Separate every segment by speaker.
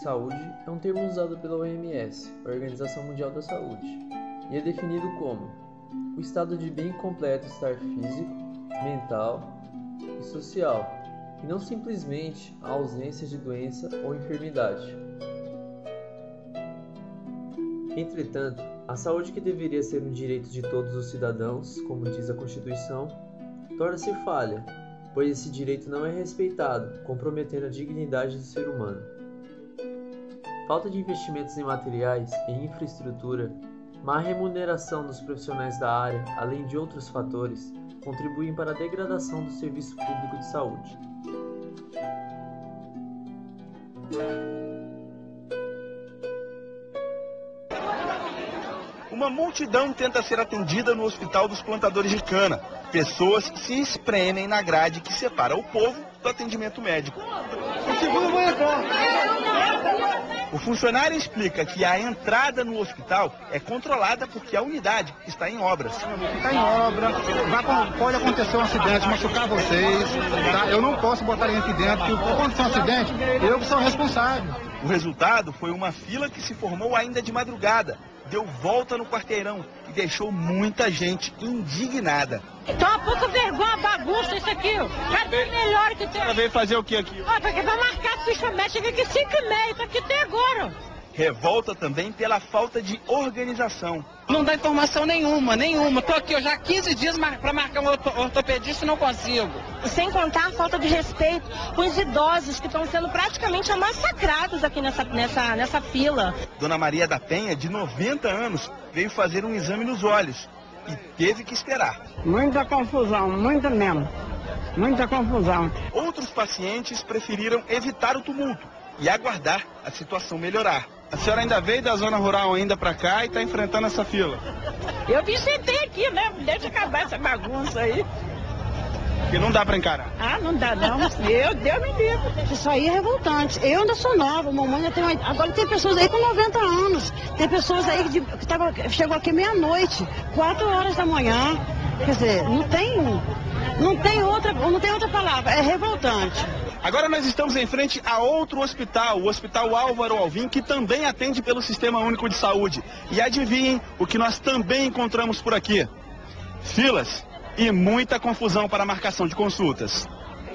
Speaker 1: saúde é um termo usado pela OMS, a Organização Mundial da Saúde, e é definido como o estado de bem completo estar físico, mental e social, e não simplesmente a ausência de doença ou enfermidade. Entretanto, a saúde, que deveria ser um direito de todos os cidadãos, como diz a Constituição, torna-se falha, pois esse direito não é respeitado, comprometendo a dignidade do ser humano. Falta de investimentos em materiais e infraestrutura, má remuneração dos profissionais da área, além de outros fatores, contribuem para a degradação do serviço público de saúde.
Speaker 2: Uma multidão tenta ser atendida no Hospital dos Plantadores de Cana. Pessoas se espremem na grade que separa o povo do atendimento médico. O funcionário explica que a entrada no hospital é controlada porque a unidade está em obras.
Speaker 3: Está em obra, pode acontecer um acidente, machucar vocês, tá? Eu não posso botar ele aqui dentro, porque quando acontecer um acidente, eu que sou responsável.
Speaker 2: O resultado foi uma fila que se formou ainda de madrugada, deu volta no quarteirão e deixou muita gente indignada.
Speaker 4: Então uma pouca vergonha, bagunça isso aqui. Cadê melhor que tem?
Speaker 2: Ela veio fazer o que aqui?
Speaker 4: Porque vai marcar a ficha médica aqui 5h30, isso aqui tem agora.
Speaker 2: Revolta também pela falta de organização.
Speaker 5: Não dá informação nenhuma. Tô aqui eu já há 15 dias para marcar um ortopedista e não consigo.
Speaker 6: Sem contar a falta de respeito com os idosos que estão sendo praticamente massacrados aqui nessa fila.
Speaker 2: Dona Maria da Penha, de 90 anos, veio fazer um exame nos olhos e teve que esperar.
Speaker 7: Muita confusão, muita mesmo. Muita confusão.
Speaker 2: Outros pacientes preferiram evitar o tumulto e aguardar a situação melhorar. A senhora ainda veio da zona rural ainda para cá e está enfrentando essa fila?
Speaker 4: Eu me sentei aqui, né? Deixa acabar essa bagunça aí.
Speaker 2: Que não dá para encarar.
Speaker 4: Ah, não dá não. Deus me livre.
Speaker 6: Isso aí é revoltante. Eu ainda sou nova, mamãe ainda tem... Agora tem pessoas aí com 90 anos. Tem pessoas aí que chegou aqui meia-noite, 4 horas da manhã. Quer dizer, não tem outra palavra. É revoltante.
Speaker 2: Agora nós estamos em frente a outro hospital, o Hospital Álvaro Alvim, que também atende pelo Sistema Único de Saúde. E adivinhem o que nós também encontramos por aqui: filas e muita confusão para a marcação de consultas.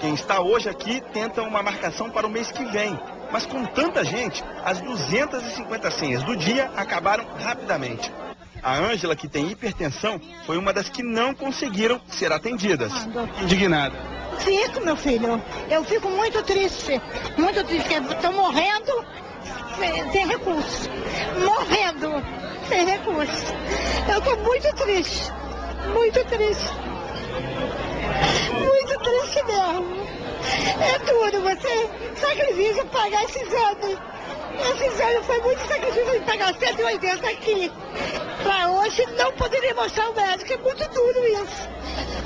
Speaker 2: Quem está hoje aqui tenta uma marcação para o mês que vem, mas com tanta gente, as 250 senhas do dia acabaram rapidamente. A Ângela, que tem hipertensão, foi uma das que não conseguiram ser atendidas. Indignada.
Speaker 4: Fico, meu filho. Eu fico muito triste, porque estou morrendo sem recursos. Morrendo sem recursos. Eu estou muito triste. Muito triste. Muito triste mesmo. É tudo, você sacrifica pagar esse exame. Esse exame foi muito sacrifício de pagar 180 aqui. Para hoje não poderia mostrar o médico. É muito duro isso.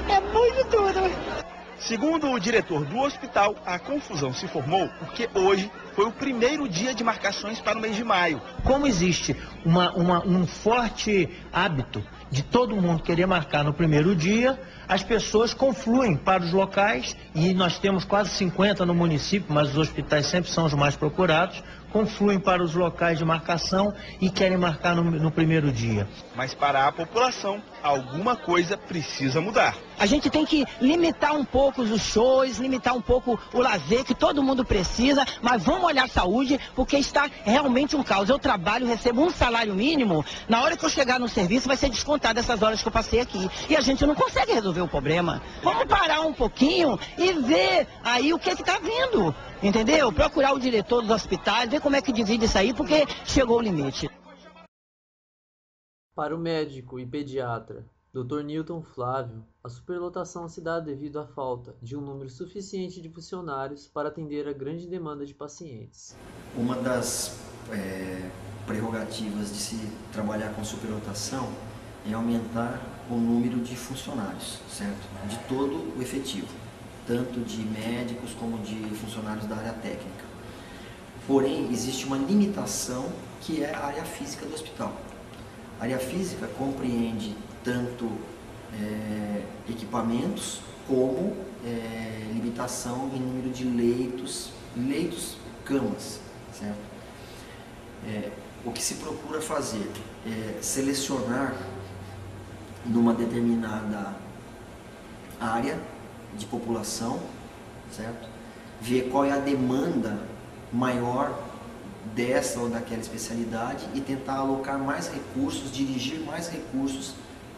Speaker 4: É muito duro.
Speaker 2: Segundo o diretor do hospital, a confusão se formou porque hoje foi o primeiro dia de marcações para o mês de maio.
Speaker 8: Como existe um forte hábito de todo mundo querer marcar no primeiro dia, as pessoas confluem para os locais, e nós temos quase 50 no município, mas os hospitais sempre são os mais procurados, confluem para os locais de marcação e querem marcar no primeiro dia.
Speaker 2: Mas para a população, alguma coisa precisa mudar.
Speaker 9: A gente tem que limitar um pouco os shows, limitar um pouco o lazer, que todo mundo precisa, mas vamos olhar a saúde, porque está realmente um caos. Eu trabalho, recebo um salário mínimo, na hora que eu chegar no serviço vai ser descontado essas horas que eu passei aqui. E a gente não consegue resolver o problema. Vamos parar um pouquinho e ver aí o que está vindo. Entendeu? Procurar o diretor dos hospitais, ver como é que divide isso aí, porque chegou o limite.
Speaker 1: Para o médico e pediatra Dr. Newton Flávio, a superlotação se dá devido à falta de um número suficiente de funcionários para atender a grande demanda de pacientes.
Speaker 10: Uma das prerrogativas de se trabalhar com superlotação é aumentar o número de funcionários, certo? De todo o efetivo, tanto de médicos como de funcionários da área técnica. Porém, existe uma limitação que é a área física do hospital. A área física compreende tanto equipamentos como limitação em número de leitos, camas, certo? O que se procura fazer é selecionar numa determinada área de população, certo? Ver qual é a demanda maior dessa ou daquela especialidade e tentar alocar mais recursos, dirigir mais recursos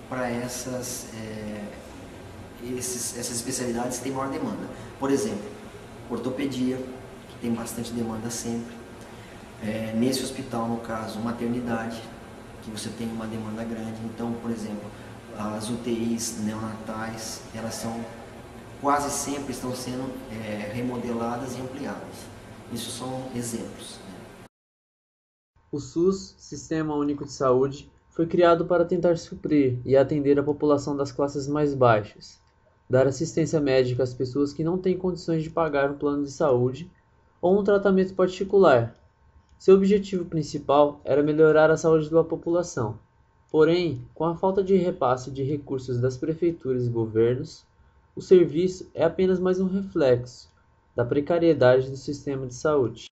Speaker 10: para essas especialidades que têm maior demanda. Por exemplo, ortopedia, que tem bastante demanda sempre. Nesse hospital, no caso, maternidade, que você tem uma demanda grande. Então, por exemplo, as UTIs neonatais, elas quase sempre estão sendo remodeladas e ampliadas. Isso são exemplos.
Speaker 1: O SUS, Sistema Único de Saúde, foi criado para tentar suprir e atender a população das classes mais baixas, dar assistência médica às pessoas que não têm condições de pagar um plano de saúde ou um tratamento particular. Seu objetivo principal era melhorar a saúde da população. Porém, com a falta de repasse de recursos das prefeituras e governos, o serviço é apenas mais um reflexo da precariedade do sistema de saúde.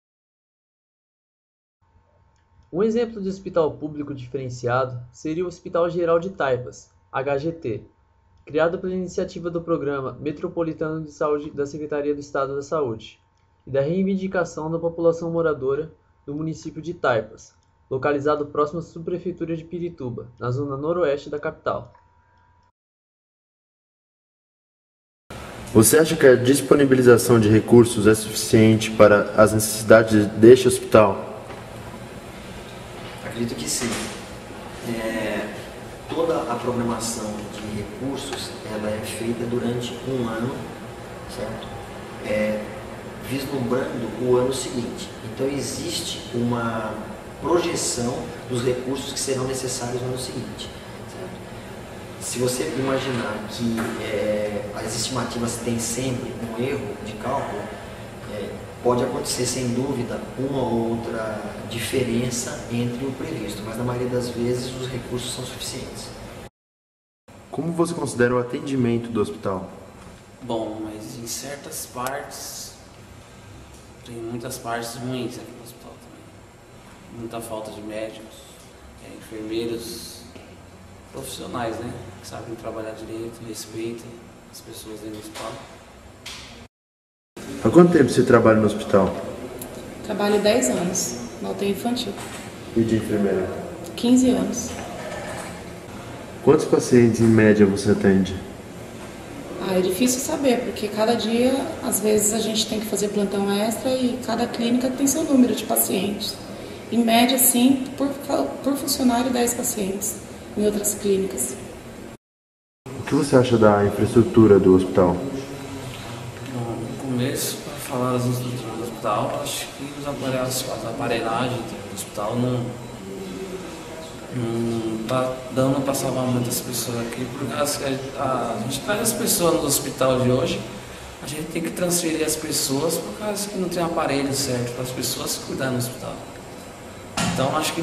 Speaker 1: Um exemplo de hospital público diferenciado seria o Hospital Geral de Taipas, HGT, criado pela iniciativa do Programa Metropolitano de Saúde da Secretaria do Estado da Saúde e da reivindicação da população moradora do município de Taipas, localizado próximo à subprefeitura de Pirituba, na zona noroeste da capital.
Speaker 11: Você acha que a disponibilização de recursos é suficiente para as necessidades deste hospital?
Speaker 10: Acredito que sim. Toda a programação de recursos ela é feita durante um ano, certo? Vislumbrando o ano seguinte. Então existe uma projeção dos recursos que serão necessários no ano seguinte. Certo? Se você imaginar que as estimativas têm sempre um erro de cálculo, pode acontecer sem dúvida uma ou outra diferença entre o previsto, mas na maioria das vezes os recursos são suficientes.
Speaker 11: Como você considera o atendimento do hospital?
Speaker 12: Bom, mas em certas partes, tem muitas partes ruins aqui no hospital também. Muita falta de médicos, enfermeiros profissionais, né? Que sabem trabalhar direito, respeitem as pessoas dentro do hospital.
Speaker 11: Há quanto tempo você trabalha no hospital?
Speaker 13: Trabalho 10 anos, na UTI infantil.
Speaker 11: E de enfermeira?
Speaker 13: 15 anos.
Speaker 11: Quantos pacientes em média você atende?
Speaker 13: É difícil saber, porque cada dia, às vezes, a gente tem que fazer plantão extra e cada clínica tem seu número de pacientes. Em média, sim, por funcionário, 10 pacientes em outras clínicas.
Speaker 11: O que você acha da infraestrutura do hospital?
Speaker 12: No começo, para falar das estruturas do hospital, acho que a aparelhagem do hospital não está dando para salvar muitas pessoas aqui, porque a gente traz as pessoas no hospital de hoje, a gente tem que transferir as pessoas por causa que não tem aparelho certo para as pessoas cuidarem no hospital. Então acho que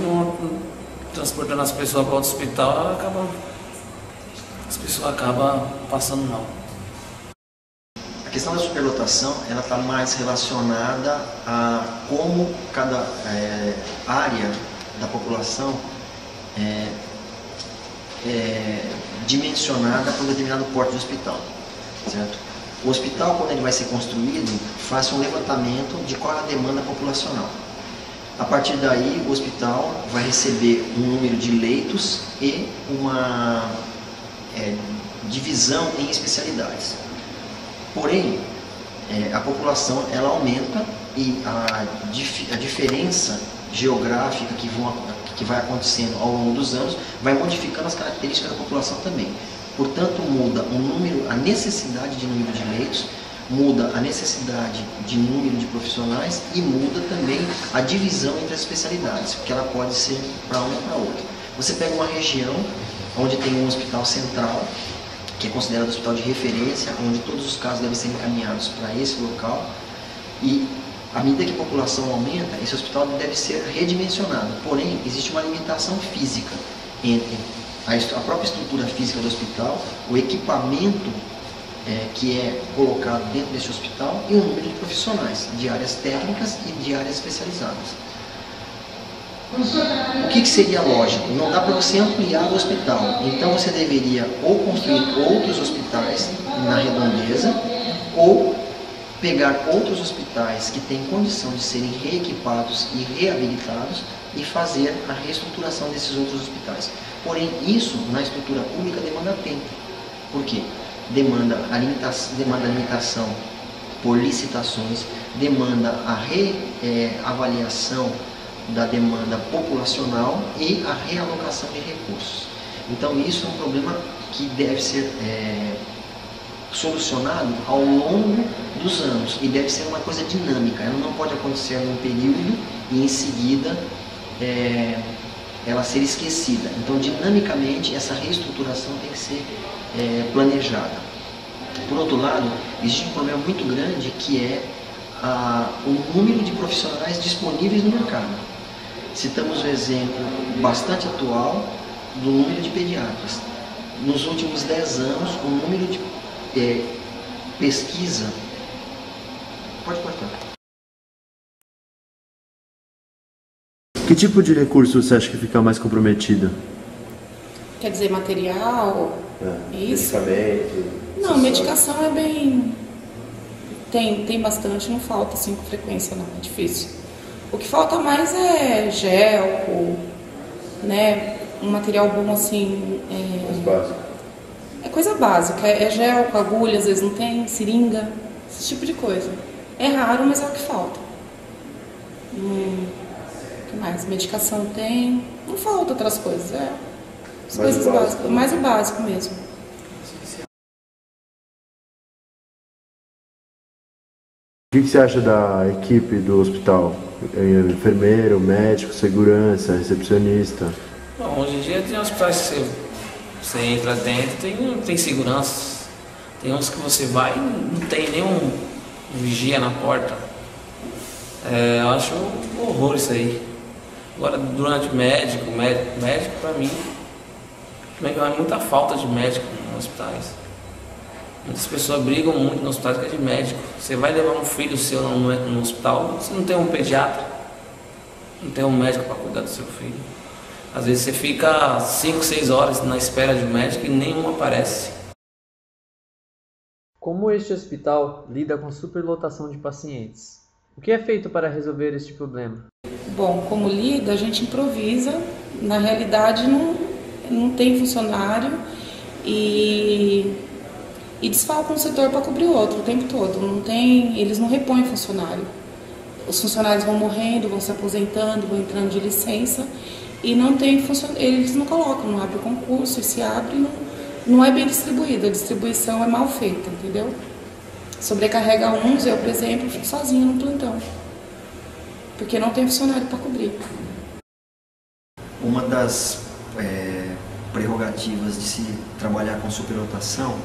Speaker 12: transportando as pessoas para outro hospital, as pessoas acabam passando mal.
Speaker 10: A questão da superlotação ela está mais relacionada a como cada área da população dimensionada para um determinado porte de hospital, certo? O hospital, quando ele vai ser construído, faz um levantamento de qual é a demanda populacional. A partir daí, o hospital vai receber um número de leitos e uma divisão em especialidades. Porém, a população ela aumenta e a diferença geográfica que vai acontecendo ao longo dos anos vai modificando as características da população também. Portanto, muda a necessidade de número de leitos, muda a necessidade de número de profissionais e muda também a divisão entre as especialidades, porque ela pode ser para uma ou para outra. Você pega uma região onde tem um hospital central, que é considerado hospital de referência, onde todos os casos devem ser encaminhados para esse local, e à medida que a população aumenta, esse hospital deve ser redimensionado. Porém, existe uma limitação física entre a própria estrutura física do hospital, o equipamento que é colocado dentro desse hospital e o número de profissionais de áreas técnicas e de áreas especializadas. O que seria lógico? Não dá para você ampliar o hospital, então você deveria ou construir outros hospitais na redondeza, ou pegar outros hospitais que têm condição de serem reequipados e reabilitados e fazer a reestruturação desses outros hospitais. Porém, isso na estrutura pública demanda tempo. Por quê? Demanda a limitação por licitações, demanda a reavaliação da demanda populacional e a realocação de recursos. Então, isso é um problema que deve ser solucionado ao longo dos anos e deve ser uma coisa dinâmica. Ela não pode acontecer num período e em seguida ela ser esquecida. Então, dinamicamente, essa reestruturação tem que ser planejada. Por outro lado, existe um problema muito grande que é o número de profissionais disponíveis no mercado. Citamos um exemplo bastante atual do número de pediatras. Nos últimos 10 anos, o número de pesquisa... Pode cortar.
Speaker 11: Que tipo de recurso você acha que fica mais comprometido?
Speaker 13: Quer dizer, material? Isso?
Speaker 11: Medicamento?
Speaker 13: Não, medicação é bem... Tem bastante, não falta assim com frequência não, é difícil. O que falta mais é gel, né? Um material bom assim... É coisa básica, é gel com agulha, às vezes não tem, seringa, esse tipo de coisa. É raro, mas é o que falta. O que mais? Medicação tem, não falta outras coisas, as coisas básicas, mais o básico mesmo.
Speaker 11: O que você acha da equipe do hospital? Enfermeiro, médico, segurança, recepcionista?
Speaker 12: Bom, hoje em dia tem hospitais que você entra dentro, tem segurança. Tem uns que você vai e não tem nenhum vigia na porta. Eu acho um horror isso aí. Agora, durante médico pra mim, é muita falta de médico nos hospitais. Muitas pessoas brigam muito nos hospitais que é de médico. Você vai levar um filho seu no hospital, você não tem um pediatra, não tem um médico para cuidar do seu filho. Às vezes você fica 5, 6 horas na espera de um médico e nenhum aparece.
Speaker 1: Como este hospital lida com superlotação de pacientes? O que é feito para resolver este problema?
Speaker 13: Bom, como lida, a gente improvisa. Na realidade, não tem funcionário e desfalca um setor para cobrir o outro o tempo todo. Eles não repõem funcionário. Os funcionários vão morrendo, vão se aposentando, vão entrando de licença e eles não colocam, não abre o concurso, e se abre, não é bem distribuído, a distribuição é mal feita, entendeu? Sobrecarrega uns, eu, por exemplo, fico sozinha no plantão, porque não tem funcionário para cobrir.
Speaker 10: Uma das prerrogativas de se trabalhar com superlotação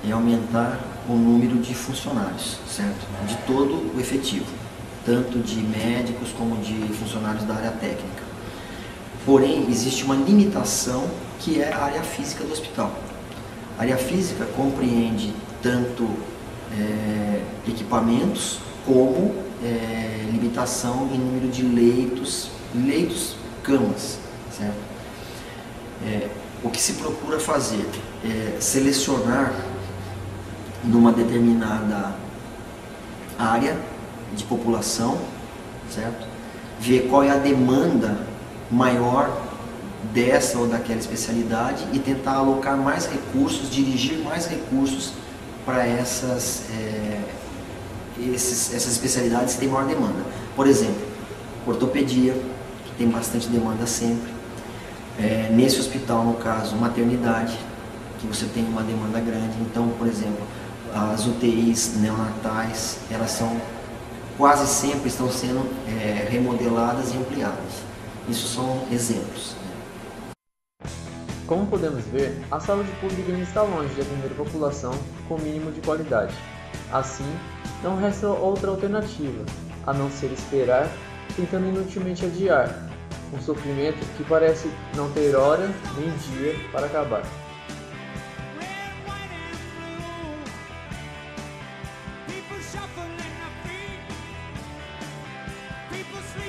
Speaker 10: é aumentar o número de funcionários, certo? De todo o efetivo, tanto de médicos como de funcionários da área técnica. Porém, existe uma limitação que é a área física do hospital. A área física compreende tanto equipamentos como limitação em número de leitos, camas, certo? O que se procura fazer é selecionar numa determinada área de população, certo? Ver qual é a demanda maior dessa ou daquela especialidade e tentar alocar mais recursos, dirigir mais recursos para essas especialidades que têm maior demanda. Por exemplo, ortopedia, que tem bastante demanda sempre. Nesse hospital, no caso, maternidade, que você tem uma demanda grande. Então, por exemplo, as UTIs neonatais, elas quase sempre estão sendo remodeladas e ampliadas. Isso são exemplos.
Speaker 1: Como podemos ver, a saúde pública ainda está longe de atender a população com o mínimo de qualidade. Assim, não resta outra alternativa, a não ser esperar, tentando inutilmente adiar, um sofrimento que parece não ter hora nem dia para acabar.
Speaker 14: People shuffling their feet. People sleep.